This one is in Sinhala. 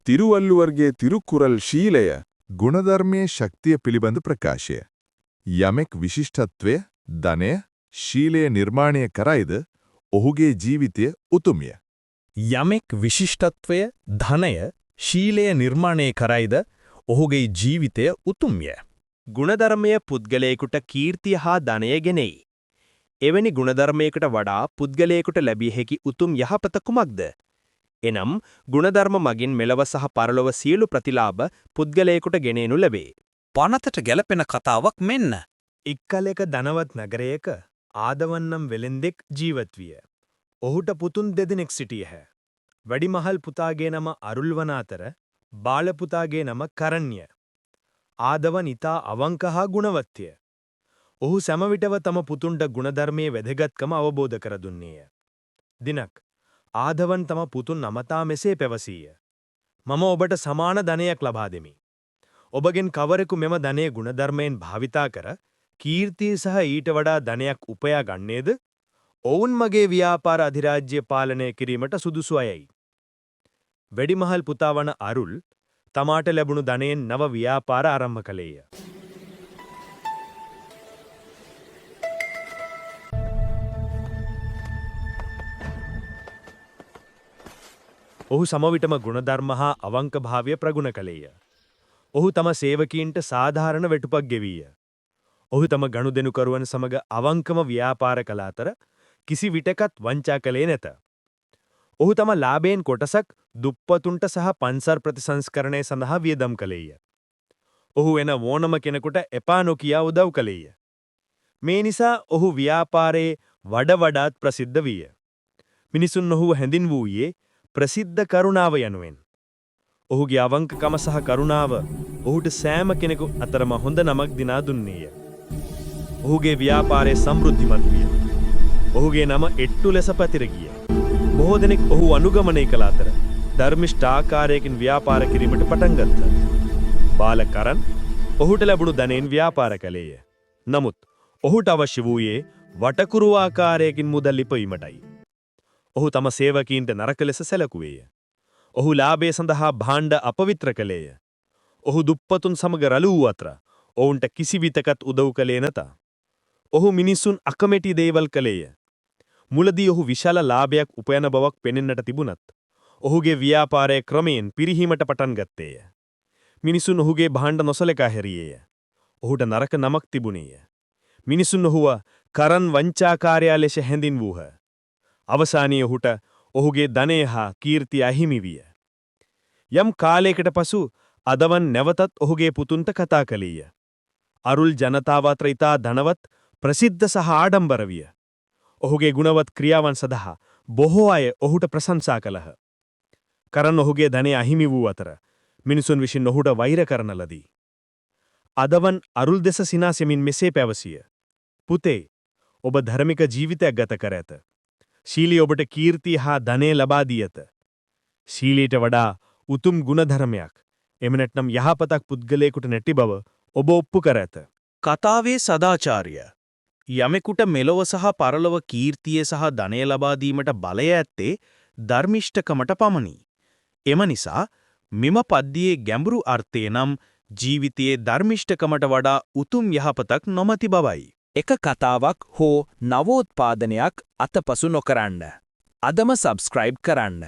තිරුවල්ලුවර්ගේ තිරුකුරල් ශීලය ගුණධර්මයේ ශක්තිය පිළිබඳ ප්‍රකාශය. යමෙක් විශිෂ්ටත්වය, ධනය, ශීලය නිර්මාණය කරයිද, ඔහුගේ ජීවිතය උතුම්ය. යමෙක් විශිෂ්ටත්වය, ධනය, ශීලය නිර්මාණය කරයිද, ඔහුගේ ජීවිතය උතුම්ය. ගුණධර්මය පුද්ගලයෙකුට කීර්තිය හා ධනය ගෙනෙයි. එවැනි ගුණධර්මයකට වඩා පුද්ගලයෙකුට ලැබිය හැකි උතුම් යහපත කුමක්ද? එනම් ගුණධර්ම මගින් මෙලව සහ පරලොව සියලු ප්‍රතිලාභ පුද්ගලයෙකුට ගෙනෙනු ලැබේ. පනතට ගැලපෙන කතාවක් මෙන්න. එක්කලයක ධනවත් නගරයක ආදවන්නම් වෙළෙන්දෙක් ජීවත් විය. ඔහුට පුතුන් දෙදෙනෙක් සිටියහ. වැඩිමහල් පුතාගේ නම අරුල් වන අතර බාල පුතාගේ නම කරණ්‍ය. ආදවන් ඉතා අවංක හා ගුණවත්ය. ඔහු සැමවිටව තම පුතුන්ට ගුණධර්මයේ වැදගත්කම අවබෝධ කර දුන්නේය. දිනක් ආදවන් තම පුතුන් අමතා මෙසේ පැවසීය. මම ඔබට සමාන ධනයක් ලබා දෙමි. ඔබගෙන් කවරෙකු මෙම ධනය ගුණධර්මයෙන් භාවිතා කර කීර්තිය සහ ඊට වඩා ධනයක් උපයා ගන්නේද? ඔවුන් මගේ ව්‍යාපාර අධිරාජ්‍ය පාලනය කිරීමට සුදුසු අයයි. වැඩිමහල් පුතා වන අරුල් තමාට ලැබුණු ධනයෙන් නව ව්‍යාපාර ආරම්භ කළේය. ඔහු සමවිටම ගුණධර්ම හා අවංකභාවය ප්‍රගුණ කළේය. ඔහු තම සේවකීන්ට සාධාරණ වෙටුපක් ගෙවීය. ඔහු තම ගනුදෙනුකරුවන් සමග අවංකම ව්‍යාපාර කළ අතර කිසි විටකත් වංචා කළේ නැත. ඔහු තම ලාභයෙන් කොටසක් දුප්පතුන්ට සහ පන්සර් ප්‍රතිසංස්කරණය සඳහා වියදම් කළේය. ඔහු එන ඕනම කෙනෙකුට එපා නොකියා උදව් කළේය. මේ නිසා ඔහු ව්‍යාපාරයේ වඩාත් ප්‍රසිද්ධ විය. මිනිසුන් ඔහුව හැඳින්වූයේ ප්‍රසිද්ධ කරුණාව යනුවෙන්. ඔහුගේ අවංකකම සහ කරුණාව ඔහුට සෑම කෙනෙකු අතරම හොඳ නමක් දිනා දුන්නේය. ඔහුගේ ව්‍යාපාරය සමෘද්ධිමත් විය. ඔහුගේ නම එට්ටු ලෙස පැතිර ගිය. බොහෝ දෙනෙක් ඔහු අනුගමනය කළ අතර ධර්මිෂ්ඨ ආකාරයකින් ව්‍යාපාර කිරීමට පටන් ගත්තා. බාල කරන් ඔහුට ලැබුණු ධනයෙන් ව්‍යාපාර කළේය. නමුත් ඔහුට අවශ්‍ය වූයේ වටකුරු ආකාරයකින් මුදල් ඉපයීමටයි. ඔහු තම සේවකීන්ට නරක ලෙස සැලකුවේය. ඔහු ලාභය සඳහා භාණ්ඩ අපවිත්‍ර කළේය. ඔහු දුප්පතුන් සමග රළු වූ අතර ඔවුන්ට කිසිවිටකත් උදව් කළේ නැත. ඔහු මිනිසුන් අකමැති දේවල් කළේය. මුලදී ඔහු විශාල ලාභයක් උපයන බවක් පෙනෙන්නට තිබුණත් ඔහුගේ ව්‍යාපාරය ක්‍රමයෙන් පිරිහීමට පටන් ගත්තේය. මිනිසුන් ඔහුගේ භාණ්ඩ නොසලකා හැරියේය. ඔහුට නරක නමක් තිබුණේය. මිනිසුන් ඔහුව කරන් වංචාකාරයා ලෙස හැඳින්වූහ. අවසානයේ ඔහුට ඔහුගේ ධනය හා කීර්තිය අහිමි විය. යම් කාලයකට පසු අදවන් නැවතත් ඔහුගේ පුතුන්ට කතා කළේය. අරුල් ජනතාව අතර ඉතා ධනවත්, ප්‍රසිද්ධ සහ ආඩම්බර විය. ඔහුගේ ගුණවත් ක්‍රියාවන් සඳහා බොහෝ අය ඔහුට ප්‍රශංසා කළහ. කරන් ඔහුගේ ධනය අහිමි වූ අතර මිනිසුන් විසින් ඔහුට වෛර කරන ලදී. අදවන් අරුල් දෙස සිනාසෙමින් මෙසේ පැවසිය. පුතේ, ඔබ ධර්මික ජීවිතයක් ගත කර ඇත. ශීලී ඔබට කීර්තිය හා ධනය ලබා දී ඇත. ශීලීට වඩා උතුම් ගුණධර්මයක්, එම නැත්නම් යහපතක් පුද්ගලයෙකුට නැති බව ඔබ ඔප්පු කර ඇත. කතාවේ සදාචාරය. යමෙකුට මෙලොව සහ පරලොව කීර්තිය සහ ධනය ලබා දීමට බලය ඇත්තේ ධර්මිෂ්ඨකමට පමණි. එම නිසා මෙම පද්‍යයේ ගැඹුරු අර්ථය නම් ජීවිතයේ ධර්මිෂ්ඨකමට වඩා උතුම් යහපතක් නොමැති බවයි. එක කතාවක් හෝ නවෝත්පාදනයක් අතපසු නොකරන්න. අදම සබ්ස්ක්‍රයිබ් කරන්න.